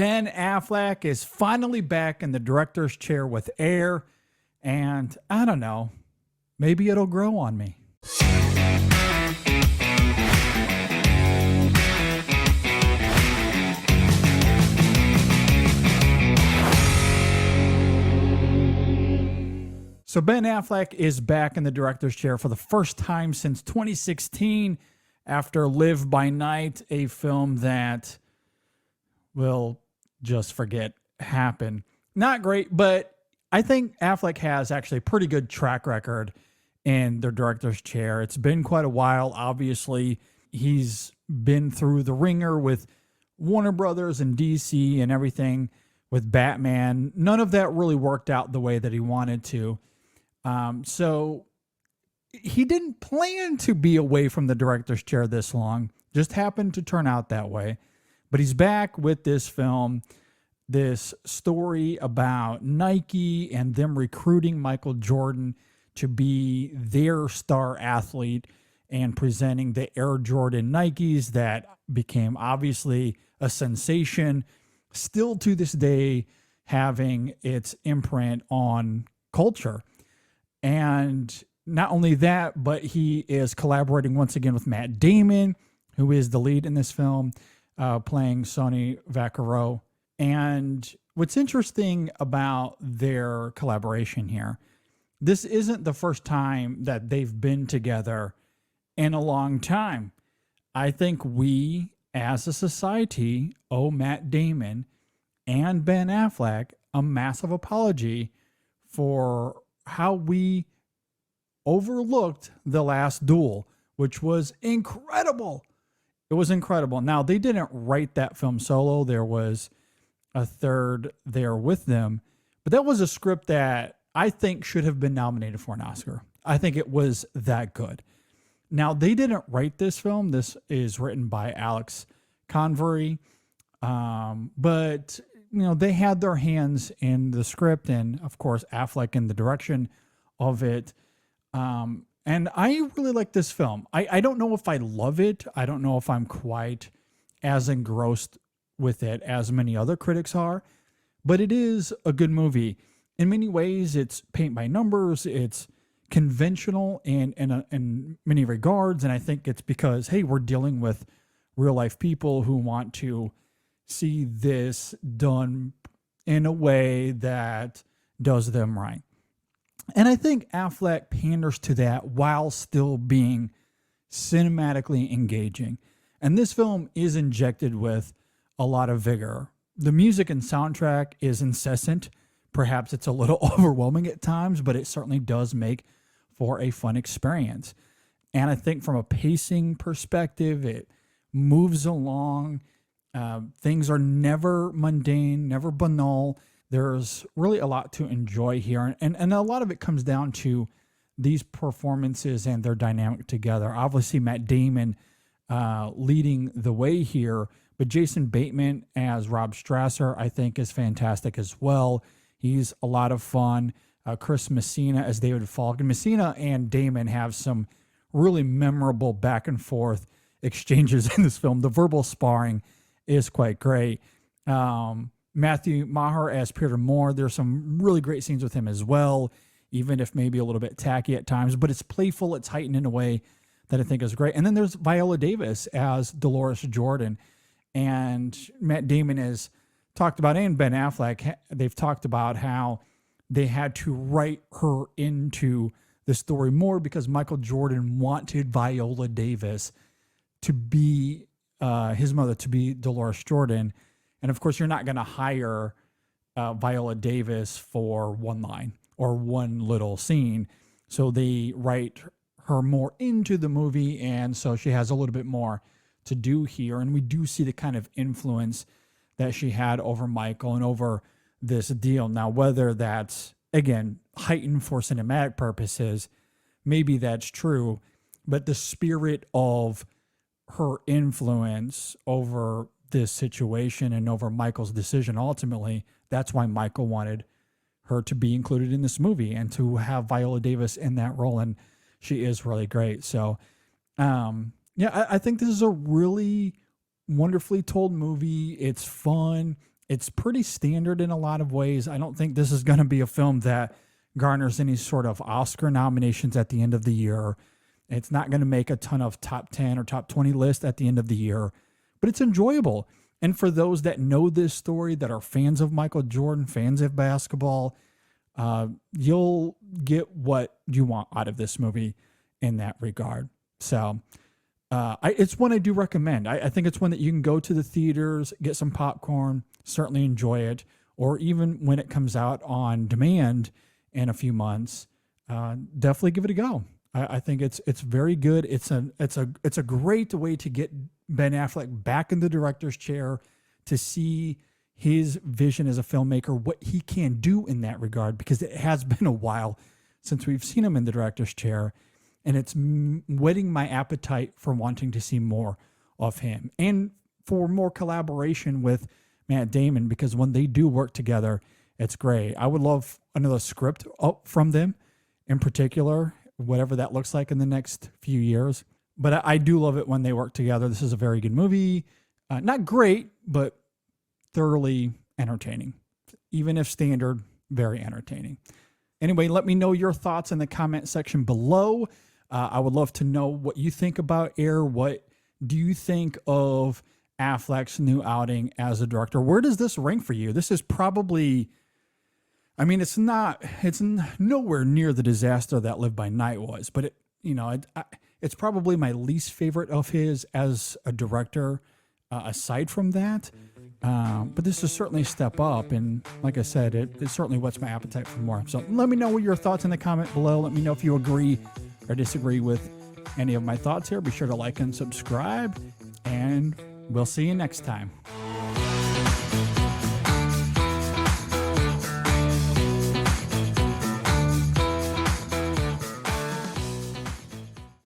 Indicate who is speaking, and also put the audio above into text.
Speaker 1: Ben Affleck is finally back in the director's chair with Air, and I don't know, maybe it'll grow on me. So Ben Affleck is back in the director's chair for the first time since 2016 after Live by Night, a film that we'll just forget happened. Not great, but I think Affleck has actually a pretty good track record in the director's chair. It's been quite a while. Obviously, he's been through the ringer with Warner Brothers and DC and everything with Batman. None of that really worked out the way that he wanted to. So he didn't plan to be away from the director's chair this long, just happened to turn out that way. But he's back with this film, this story about Nike and them recruiting Michael Jordan to be their star athlete and presenting the Air Jordan Nikes that became obviously a sensation, still to this day having its imprint on culture. And not only that, but he is collaborating once again with Matt Damon, who is the lead in this film, playing Sonny Vaccaro. And what's interesting about their collaboration here, this isn't the first time that they've been together in a long time. I think we, as a society, owe Matt Damon and Ben Affleck a massive apology for how we overlooked The Last Duel, which was incredible. It was incredible. Now, they didn't write that film solo. There was a third there with them, but that was a script that I think should have been nominated for an Oscar. I think it was that good. Now, they didn't write this film. This is written by Alex Convery, but they had their hands in the script and, of course, Affleck in the direction of it. And I really like this film. I don't know if I love it. I don't know if I'm quite as engrossed with it as many other critics are, but it is a good movie. In many ways, it's paint by numbers. It's conventional in many regards. And I think it's because, hey, we're dealing with real life people who want to see this done in a way that does them right. And I think Affleck panders to that while still being cinematically engaging. And this film is injected with a lot of vigor. The music and soundtrack is incessant. Perhaps it's a little overwhelming at times, but it certainly does make for a fun experience. And I think from a pacing perspective, it moves along. Things are never mundane, never banal. There's really a lot to enjoy here. And a lot of it comes down to these performances and their dynamic together. Obviously, Matt Damon leading the way here, but Jason Bateman as Rob Strasser, I think, is fantastic as well. He's a lot of fun. Chris Messina as David Falk. And Messina and Damon have some really memorable back and forth exchanges in this film. The verbal sparring is quite great. Matthew Maher as Peter Moore. There's some really great scenes with him as well, even if maybe a little bit tacky at times, but it's playful. It's heightened in a way that I think is great. And then there's Viola Davis as Dolores Jordan. And Matt Damon has talked about, and Ben Affleck, they've talked about how they had to write her into the story more because Michael Jordan wanted Viola Davis to be his mother, to be Dolores Jordan. And of course, you're not going to hire Viola Davis for one line or one little scene. So they write her more into the movie. And so she has a little bit more to do here. And we do see the kind of influence that she had over Michael and over this deal. Now, whether that's, again, heightened for cinematic purposes, maybe that's true. But the spirit of her influence over this situation and over Michael's decision, ultimately, that's why Michael wanted her to be included in this movie and to have Viola Davis in that role. And she is really great. So, I think this is a really wonderfully told movie. It's fun. It's pretty standard in a lot of ways. I don't think this is going to be a film that garners any sort of Oscar nominations at the end of the year. It's not going to make a ton of top 10 or top 20 lists at the end of the year, but it's enjoyable. And for those that know this story, that are fans of Michael Jordan, fans of basketball, you'll get what you want out of this movie in that regard. So it's one I do recommend. I think it's one that you can go to the theaters, get some popcorn, certainly enjoy it, or even when it comes out on demand in a few months, definitely give it a go. I think it's very good. It's a great way to get Ben Affleck back in the director's chair, to see his vision as a filmmaker, what he can do in that regard, because it has been a while since we've seen him in the director's chair, and it's whetting my appetite for wanting to see more of him and for more collaboration with Matt Damon, because when they do work together, it's great. I would love another script from them in particular, whatever that looks like in the next few years. But I do love it when they work together. This is a very good movie. Not great, but thoroughly entertaining. Even if standard, very entertaining. Anyway, let me know your thoughts in the comment section below. I would love to know what you think about Air. What do you think of Affleck's new outing as a director? Where does this rank for you? This is probably, I mean, it's nowhere near the disaster that Live by Night was, but it's probably my least favorite of his as a director, aside from that. But this is certainly a step up, and like I said, it certainly whets my appetite for more. So let me know what your thoughts in the comment below. Let me know if you agree or disagree with any of my thoughts here. Be sure to like and subscribe, and we'll see you next time.